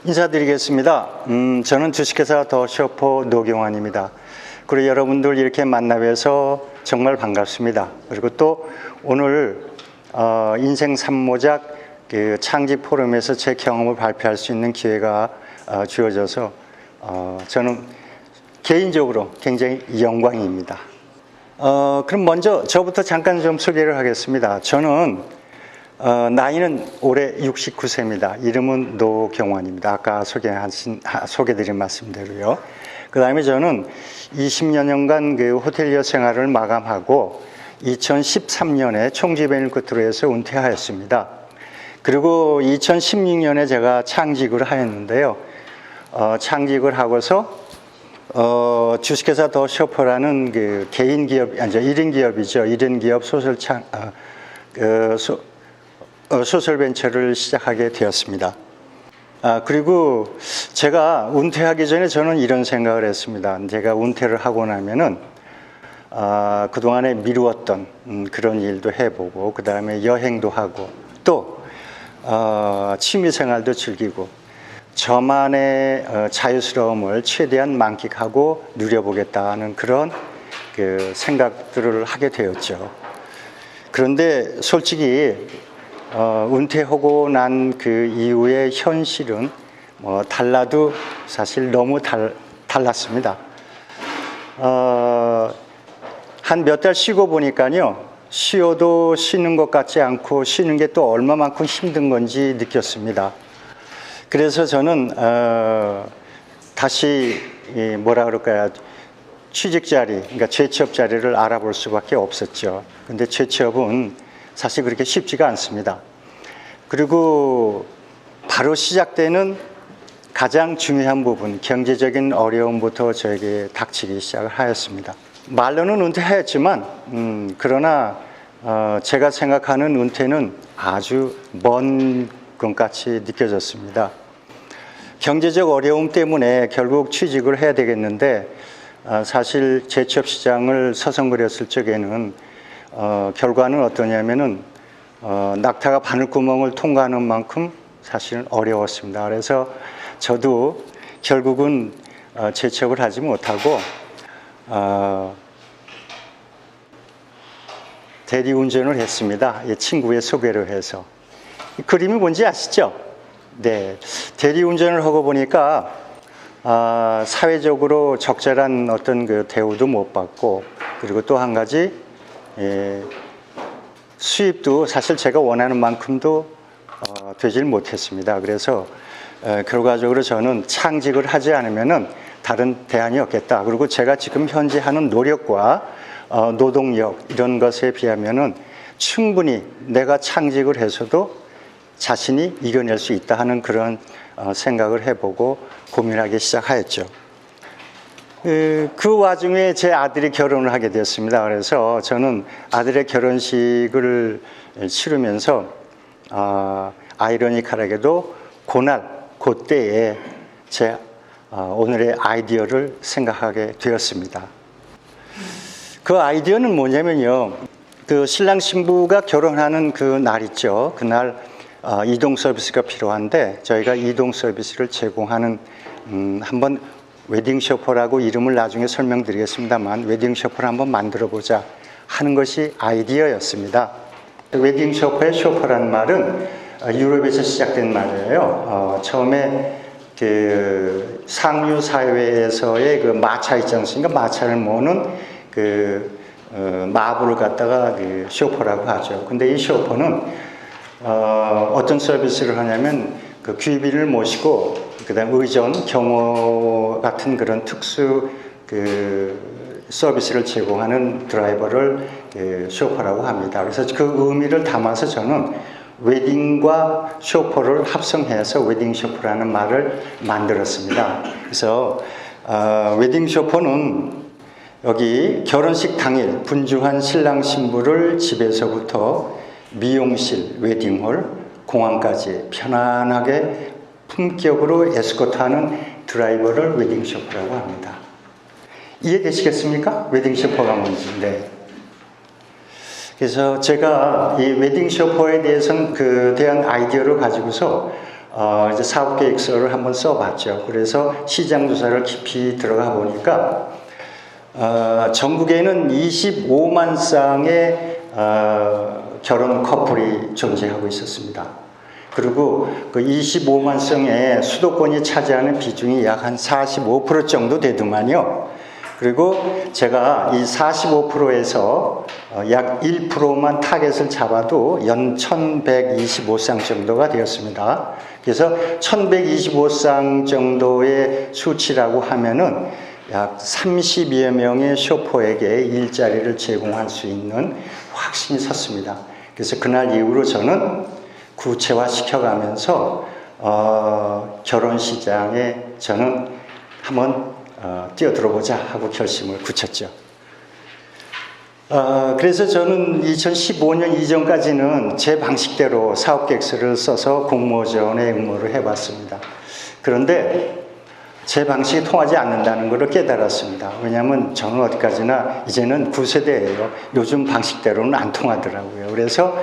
인사드리겠습니다. 저는 주식회사 더 쇼퍼 노경환입니다. 그리고 여러분들 이렇게 만나 뵈서 정말 반갑습니다. 그리고 또 오늘 인생 3모작 그 창직 포럼에서 제 경험을 발표할 수 있는 기회가 주어져서 저는 개인적으로 굉장히 영광입니다. 그럼 먼저 저부터 잠깐 좀 소개를 하겠습니다. 저는 나이는 올해 69세입니다. 이름은 노경환입니다. 아까 소개드린 말씀대로요. 그 다음에 저는 20여년간 그 호텔리어 생활을 마감하고 2013년에 총지배인을 끝으로 해서 은퇴하였습니다. 그리고 2016년에 제가 창직을 하였는데요. 창직을 하고서 주식회사 더 쇼퍼라는 그 개인 기업, 아니 1인 기업이죠. 1인 기업 소설 벤처를 시작하게 되었습니다. 그리고 제가 은퇴하기 전에 저는 이런 생각을 했습니다. 제가 은퇴를 하고 나면은 그동안에 미루었던 그런 일도 해보고 그 다음에 여행도 하고 또 취미생활도 즐기고 저만의 자유스러움을 최대한 만끽하고 누려보겠다는 그런 그 생각들을 하게 되었죠. 그런데 솔직히 은퇴하고 난 그 이후의 현실은 달라도 사실 너무 달랐습니다. 한 몇 달 쉬고 보니까요, 쉬어도 쉬는 것 같지 않고 쉬는 게 또 얼마만큼 힘든 건지 느꼈습니다. 그래서 저는 다시 뭐라 그럴까요? 취직 자리, 그러니까 재취업 자리를 알아볼 수밖에 없었죠. 근데 재취업은 사실 그렇게 쉽지가 않습니다. 그리고 바로 시작되는 가장 중요한 부분, 경제적인 어려움부터 저에게 닥치기 시작을 하였습니다. 말로는 은퇴하였지만 그러나 제가 생각하는 은퇴는 아주 먼 것 같이 느껴졌습니다. 경제적 어려움 때문에 결국 취직을 해야 되겠는데 사실 재취업 시장을 서성거렸을 적에는 결과는 어떠냐면은 낙타가 바늘구멍을 통과하는 만큼 사실은 어려웠습니다. 그래서 저도 결국은 재취업을 하지 못하고 대리운전을 했습니다. 친구의 소개를 해서. 이 그림이 뭔지 아시죠? 네, 대리운전을 하고 보니까 사회적으로 적절한 어떤 그 대우도 못 받고 그리고 또 한 가지 수입도 사실 제가 원하는 만큼도 되질 못했습니다. 그래서 결과적으로 저는 창직을 하지 않으면은 다른 대안이 없겠다. 그리고 제가 지금 현재 하는 노력과 노동력 이런 것에 비하면은 충분히 내가 창직을 해서도 자신이 이겨낼 수 있다 하는 그런 생각을 해보고 고민하기 시작하였죠. 그 와중에 제 아들이 결혼을 하게 되었습니다. 그래서 저는 아들의 결혼식을 치르면서 아이러니컬하게도 그때에 제 오늘의 아이디어를 생각하게 되었습니다. 그 아이디어는 뭐냐면요. 그 신랑 신부가 결혼하는 그 날 있죠. 그날 이동 서비스가 필요한데 저희가 이동 서비스를 제공하는 한번 웨딩 쇼퍼라고 이름을 나중에 설명드리겠습니다만 웨딩 쇼퍼를 한번 만들어 보자 하는 것이 아이디어였습니다. 웨딩 쇼퍼의 쇼퍼라는 말은 유럽에서 시작된 말이에요. 처음에 그 상류 사회에서의 그 마차 있지 않습니까? 마차를 모으는 그 마부를 갖다가 그 쇼퍼라고 하죠. 근데 이 쇼퍼는 어떤 서비스를 하냐면 그 귀빈을 모시고 그다음 의전, 경호 같은 그런 특수 그 서비스를 제공하는 드라이버를 쇼퍼라고 합니다. 그래서 그 의미를 담아서 저는 웨딩과 쇼퍼를 합성해서 웨딩 쇼퍼라는 말을 만들었습니다. 그래서 웨딩 쇼퍼는 여기 결혼식 당일 분주한 신랑 신부를 집에서부터 미용실, 웨딩홀, 공항까지 편안하게 품격으로 에스코트하는 드라이버를 웨딩 쇼퍼라고 합니다. 이해되시겠습니까? 웨딩 쇼퍼가 뭔지. 네. 그래서 제가 이 웨딩 쇼퍼에 대해서는 대한 아이디어를 가지고서 이제 사업계획서를 한번 써봤죠. 그래서 시장 조사를 깊이 들어가 보니까 전국에는 25만 쌍의 결혼 커플이 존재하고 있었습니다. 그리고 그 25만 쌍의 수도권이 차지하는 비중이 약 한 45% 정도 되더만요. 그리고 제가 이 45%에서 약 1%만 타겟을 잡아도 연 1125쌍 정도가 되었습니다. 그래서 1125쌍 정도의 수치라고 하면은 약 30여 명의 쇼퍼에게 일자리를 제공할 수 있는 확신이 섰습니다. 그래서 그날 이후로 저는 구체화 시켜가면서 결혼 시장에 저는 한번 뛰어들어보자 하고 결심을 굳혔죠. 그래서 저는 2015년 이전까지는 제 방식대로 사업계획서를 써서 공모전에 응모를 해봤습니다. 그런데 제 방식이 통하지 않는다는 것을 깨달았습니다. 왜냐하면 저는 어디까지나 이제는 9세대예요. 요즘 방식대로는 안 통하더라고요. 그래서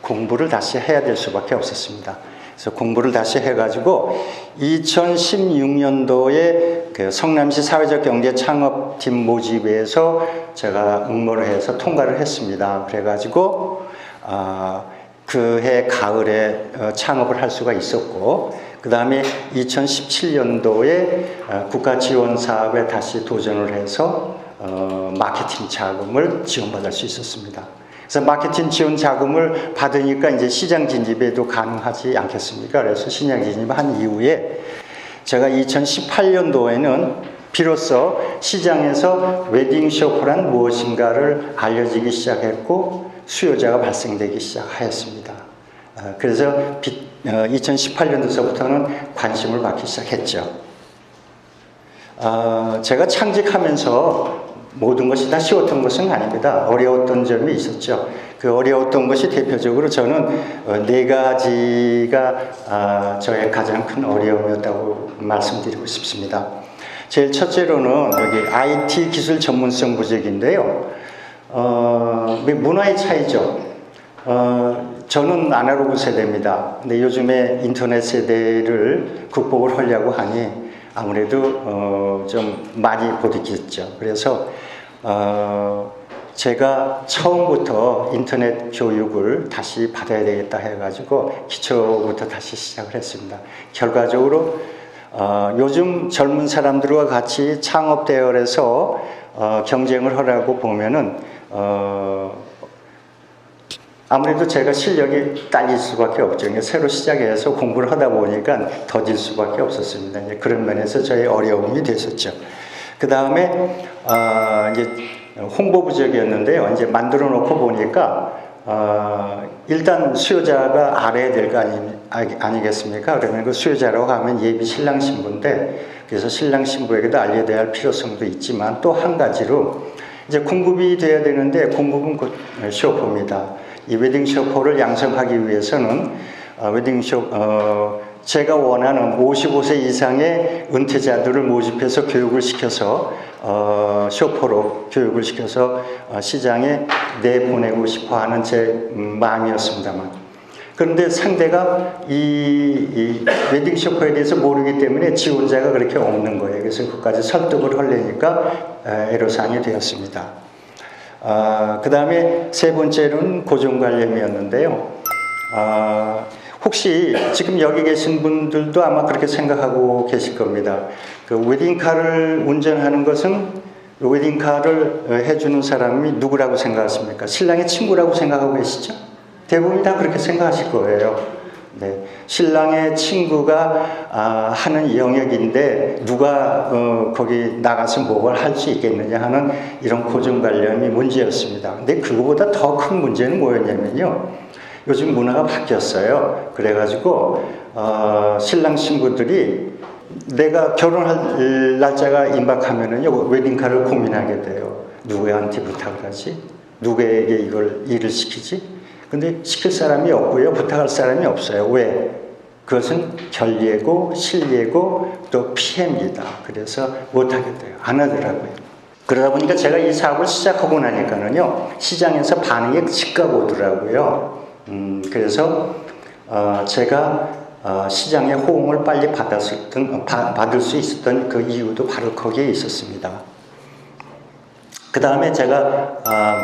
공부를 다시 해야 될 수밖에 없었습니다. 그래서 공부를 다시 해가지고 2016년도에 그 성남시 사회적 경제 창업팀 모집에서 제가 응모를 해서 통과를 했습니다. 그래가지고 그해 가을에 창업을 할 수가 있었고, 그 다음에 2017년도에 국가 지원 사업에 다시 도전을 해서 마케팅 자금을 지원받을 수 있었습니다. 그래서 마케팅 지원 자금을 받으니까 이제 시장 진입에도 가능하지 않겠습니까? 그래서 시장 진입한 이후에 제가 2018년도에는 비로소 시장에서 웨딩 쇼퍼란 무엇인가를 알려지기 시작했고 수요자가 발생되기 시작하였습니다. 그래서 2018년도서부터는 관심을 받기 시작했죠. 제가 창직하면서 모든 것이 다 쉬웠던 것은 아닙니다. 어려웠던 점이 있었죠. 그 어려웠던 것이 대표적으로 저는 4가지가 저의 가장 큰 어려움이었다고 말씀드리고 싶습니다. 제일 첫째로는 여기 IT 기술 전문성 부족인데요. 문화의 차이죠. 저는 아날로그 세대입니다. 근데 요즘에 인터넷 세대를 극복을 하려고 하니 아무래도 좀 많이 부딪혔죠. 그래서 제가 처음부터 인터넷 교육을 다시 받아야 되겠다 해가지고 기초부터 다시 시작을 했습니다. 결과적으로 요즘 젊은 사람들과 같이 창업 대열에서 경쟁을 하라고 보면은 아무래도 제가 실력이 딸릴 수밖에 없죠. 새로 시작해서 공부를 하다 보니까 더딜 수밖에 없었습니다. 이제 그런 면에서 저의 어려움이 됐었죠. 그 다음에 이제 홍보 부족이었는데요. 이제 만들어 놓고 보니까 일단 수요자가 알아야 될 거 아니겠습니까? 그러면 그 수요자라고 하면 예비 신랑 신부인데, 그래서 신랑 신부에게도 알려야 할 필요성도 있지만 또 한 가지로 이제 공급이 돼야 되는데 공급은 곧 쇼퍼입니다. 이 웨딩 쇼퍼를 양성하기 위해서는 제가 원하는 55세 이상의 은퇴자들을 모집해서 교육을 시켜서 쇼퍼로 교육을 시켜서 시장에 내보내고 싶어하는 제 마음이었습니다만, 그런데 상대가 이 웨딩 쇼퍼에 대해서 모르기 때문에 지원자가 그렇게 없는 거예요. 그래서 그것까지 설득을 하려니까 애로사항이 되었습니다. 그 다음에 세 번째는 고정관념이었는데요. 혹시 지금 여기 계신 분들도 아마 그렇게 생각하고 계실 겁니다. 그 웨딩카를 운전하는 것은 웨딩카를 해주는 사람이 누구라고 생각하십니까? 신랑의 친구라고 생각하고 계시죠? 대부분 다 그렇게 생각하실 거예요. 네, 신랑의 친구가 하는 영역인데 누가 거기 나가서 뭘 할 수 있겠느냐 하는 이런 고정관념이 문제였습니다. 근데 그거보다 더 큰 문제는 뭐였냐면요, 요즘 문화가 바뀌었어요. 그래가지고 신랑 신부들이 내가 결혼할 날짜가 임박하면은요, 웨딩카를 고민하게 돼요. 누구한테 부탁을 하지? 누구에게 이걸 일을 시키지? 근데 시킬 사람이 없고요, 부탁할 사람이 없어요. 왜? 그것은 결예고 실예고 또 피해입니다. 그래서 못하게 돼요. 안 하더라고요. 그러다 보니까 제가 이 사업을 시작하고 나니까는요, 시장에서 반응이 즉각 오더라고요. 그래서 제가 시장의 호응을 빨리 받을 수 있었던 그 이유도 바로 거기에 있었습니다. 그 다음에 제가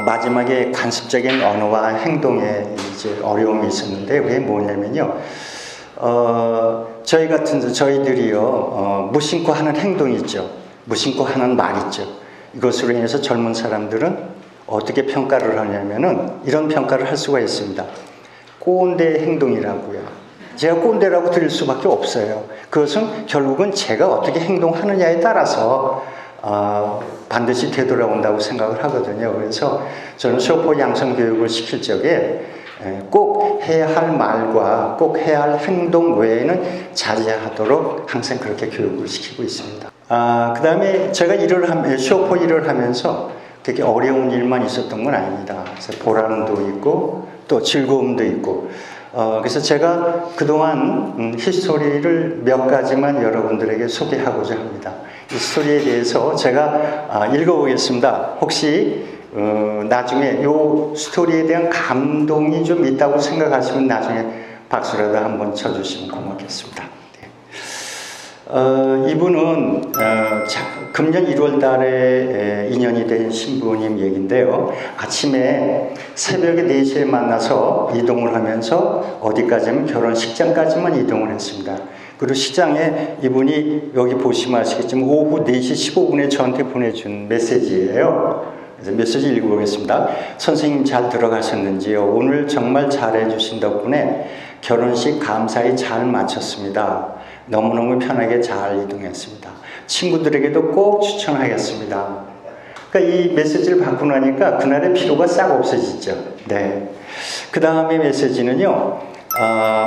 마지막에 간접적인 언어와 행동에 이제 어려움이 있었는데 그게 뭐냐면요. 저희들이요, 무심코 하는 행동이 있죠. 무심코 하는 말 있죠. 이것으로 인해서 젊은 사람들은 어떻게 평가를 하냐면은 이런 평가를 할 수가 있습니다. 꼰대 행동이라고요. 제가 꼰대라고 드릴 수밖에 없어요. 그것은 결국은 제가 어떻게 행동하느냐에 따라서 반드시 되돌아온다고 생각을 하거든요. 그래서 저는 쇼퍼 양성 교육을 시킬 적에 꼭 해야 할 말과 꼭 해야 할 행동 외에는 자제하도록 항상 그렇게 교육을 시키고 있습니다. 그 다음에 제가 쇼퍼 일을 하면서 되게 어려운 일만 있었던 건 아닙니다. 그래서 보람도 있고 또 즐거움도 있고 그래서 제가 그동안 히스토리를 몇 가지만 여러분들에게 소개하고자 합니다. 이 스토리에 대해서 제가 읽어보겠습니다. 혹시 나중에 이 스토리에 대한 감동이 좀 있다고 생각하시면 나중에 박수라도 한번 쳐주시면 고맙겠습니다. 이분은 금년 1월 달에 인연이 된 신부님 얘기인데요. 아침에 새벽에 4시에 만나서 이동을 하면서 어디까지면 결혼식장까지만 이동을 했습니다. 그리고 시장에 이분이 여기 보시면 아시겠지만 오후 4시 15분에 저한테 보내준 메시지예요. 그래서 메시지 읽어보겠습니다. 선생님 잘 들어가셨는지요? 오늘 정말 잘해주신 덕분에 결혼식 감사히 잘 마쳤습니다. 너무너무 편하게 잘 이동했습니다. 친구들에게도 꼭 추천하겠습니다. 그러니까 이 메시지를 받고 나니까 그날의 피로가 싹 없어지죠. 네. 그 다음에 메시지는요,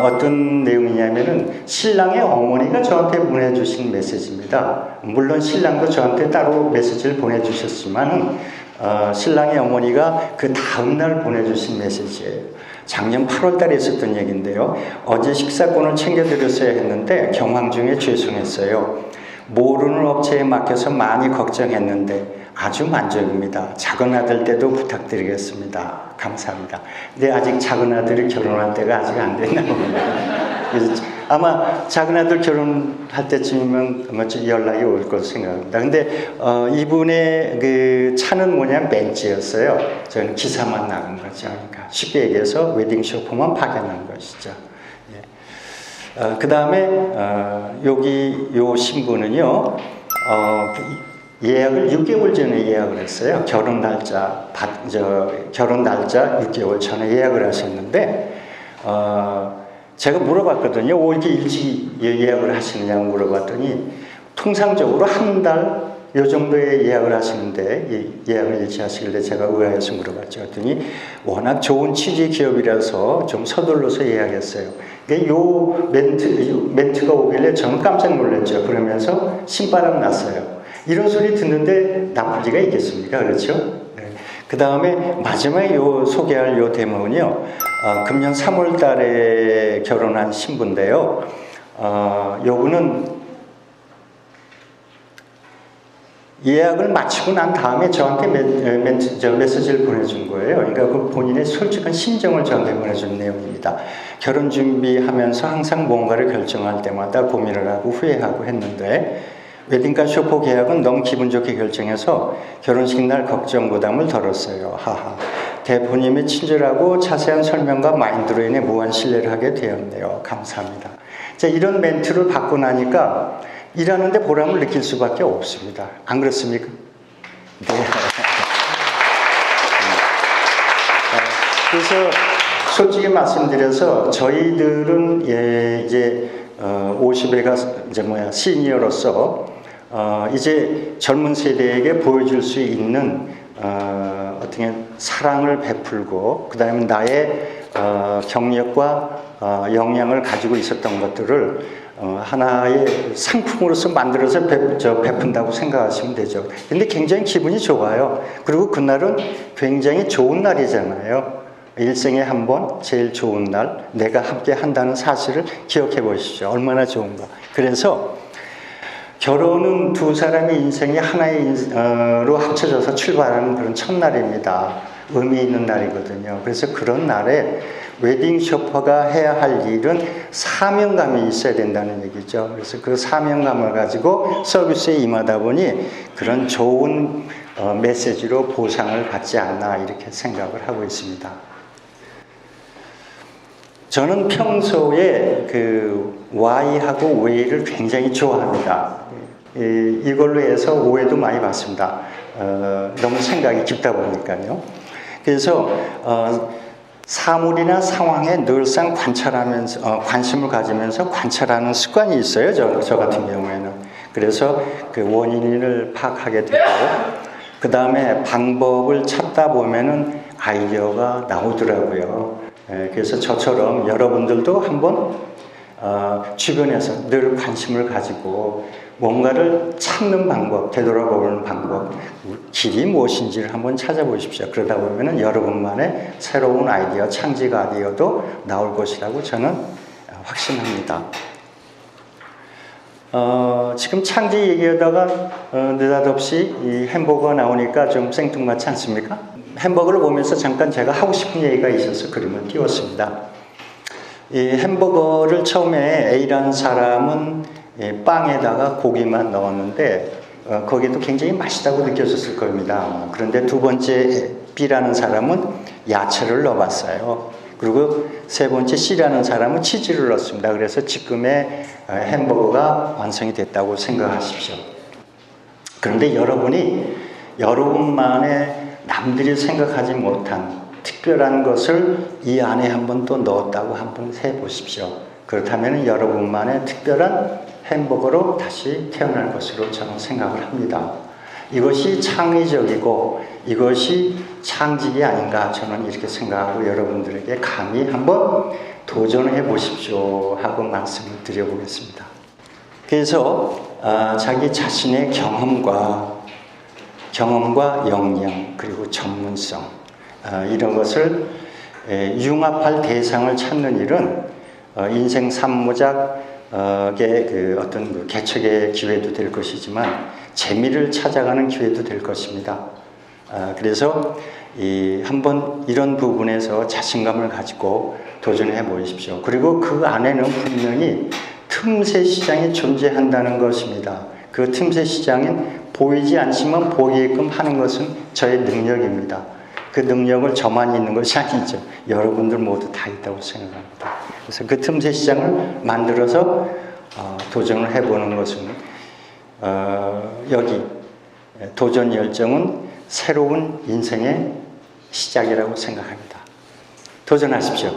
어떤 내용이냐면은 신랑의 어머니가 저한테 보내주신 메시지입니다. 물론 신랑도 저한테 따로 메시지를 보내주셨지만 신랑의 어머니가 그 다음날 보내주신 메시지예요. 작년 8월 달에 있었던 얘기인데요. 어제 식사권을 챙겨드렸어야 했는데 경황 중에 죄송했어요. 모르는 업체에 맡겨서 많이 걱정했는데 아주 만족입니다. 작은 아들 때도 부탁드리겠습니다. 감사합니다. 근데 아직 작은 아들이 결혼할 때가 아직 안 됐나 봅니다. 그래서 아마 작은 아들 결혼할 때쯤이면 아마 연락이 올 것으로 생각합니다. 근데 이분의 그 차는 뭐냐면 벤츠였어요. 저는 기사만 나간 거죠. 그러니까 쉽게 얘기해서 웨딩 쇼퍼만 파견한 것이죠. 예. 그 다음에 여기 요 신부는요. 예약을 6개월 전에 예약을 했어요. 결혼 날짜 6개월 전에 예약을 하셨는데 제가 물어봤거든요. 왜 이렇게 일찍 예약을 하시느냐고 물어봤더니 통상적으로 한 달 요 정도에 예약을 하시는데 예약을 일찍 하시길래 제가 의아해서 물어봤죠. 그랬더니 워낙 좋은 취지 기업이라서 좀 서둘러서 예약했어요. 그러니까 요 멘트가 오길래 저는 깜짝 놀랐죠. 그러면서 신바람 났어요. 이런 소리 듣는데 나쁠 리가 있겠습니까? 그렇죠? 네. 그 다음에 마지막에 소개할 요 대목은요, 금년 3월 달에 결혼한 신부인데요. 요분은 예약을 마치고 난 다음에 저한테 메시지를 보내준 거예요. 그러니까 그 본인의 솔직한 심정을 저한테 보내준 내용입니다. 결혼 준비하면서 항상 뭔가를 결정할 때마다 고민을 하고 후회하고 했는데 웨딩카 쇼퍼 계약은 너무 기분 좋게 결정해서 결혼식 날 걱정 부담을 덜었어요. 하하. 대표님의 친절하고 자세한 설명과 마인드로 인해 무한 신뢰를 하게 되었네요. 감사합니다. 자, 이런 멘트를 받고 나니까 일하는데 보람을 느낄 수밖에 없습니다. 안 그렇습니까? 네. 그래서 솔직히 말씀드려서 저희들은 이제 50에 이제 시니어로서 이제 젊은 세대에게 보여줄 수 있는 어떻게 사랑을 베풀고 그다음에 나의 경력과 역량을 가지고 있었던 것들을 하나의 상품으로서 만들어서 베푼다고 생각하시면 되죠. 근데 굉장히 기분이 좋아요. 그리고 그날은 굉장히 좋은 날이잖아요. 일생에 한 번 제일 좋은 날 내가 함께 한다는 사실을 기억해 보십시오. 얼마나 좋은가. 그래서 결혼은 두 사람의 인생이 하나로 합쳐져서 출발하는 그런 첫날입니다. 의미 있는 날이거든요. 그래서 그런 날에 웨딩 쇼퍼가 해야 할 일은 사명감이 있어야 된다는 얘기죠. 그래서 그 사명감을 가지고 서비스에 임하다 보니 그런 좋은 메시지로 보상을 받지 않나 이렇게 생각을 하고 있습니다. 저는 평소에 그 Y하고 W를 굉장히 좋아합니다. 이걸로 해서 오해도 많이 받습니다. 너무 생각이 깊다 보니까요. 그래서 사물이나 상황에 늘상 관찰하면서 관심을 가지면서 관찰하는 습관이 있어요. 저 같은 경우에는. 그래서 그 원인을 파악하게 되고 그 다음에 방법을 찾다 보면은 아이디어가 나오더라고요. 그래서 저처럼 여러분들도 한번 주변에서 늘 관심을 가지고 뭔가를 찾는 방법, 되돌아보는 방법, 길이 무엇인지를 한번 찾아보십시오. 그러다 보면 여러분만의 새로운 아이디어, 창작 아이디어도 나올 것이라고 저는 확신합니다. 지금 창작 얘기하다가 느닷없이 이 햄버거가 나오니까 좀 생뚱맞지 않습니까? 햄버거를 보면서 잠깐 제가 하고 싶은 얘기가 있어서 그림을 띄웠습니다. 이 햄버거를 처음에 A라는 사람은 빵에다가 고기만 넣었는데 거기도 굉장히 맛있다고 느껴졌을 겁니다. 그런데 두 번째 B라는 사람은 야채를 넣어봤어요. 그리고 세 번째 C라는 사람은 치즈를 넣었습니다. 그래서 지금의 햄버거가 완성이 됐다고 생각하십시오. 그런데 여러분만의 남들이 생각하지 못한 특별한 것을 이 안에 한번 또 넣었다고 한번 해보십시오. 그렇다면 여러분만의 특별한 햄버거로 다시 태어날 것으로 저는 생각을 합니다. 이것이 창의적이고 이것이 창직이 아닌가 저는 이렇게 생각하고 여러분들에게 감히 한번 도전해 보십시오 하고 말씀을 드려보겠습니다. 그래서 자기 자신의 경험과 역량 그리고 전문성 이런 것을 융합할 대상을 찾는 일은 인생 3모작의 그 어떤 그 개척의 기회도 될 것이지만 재미를 찾아가는 기회도 될 것입니다. 그래서 한번 이런 부분에서 자신감을 가지고 도전해 보십시오. 그리고 그 안에는 분명히 틈새 시장이 존재한다는 것입니다. 그 틈새 시장은 보이지 않지만 보이게끔 하는 것은 저의 능력입니다. 그 능력을 저만 있는 것이 아니죠. 여러분들 모두 다 있다고 생각합니다. 그래서 그 틈새 시장을 만들어서 도전을 해보는 것은 여기 도전 열정은 새로운 인생의 시작이라고 생각합니다. 도전하십시오.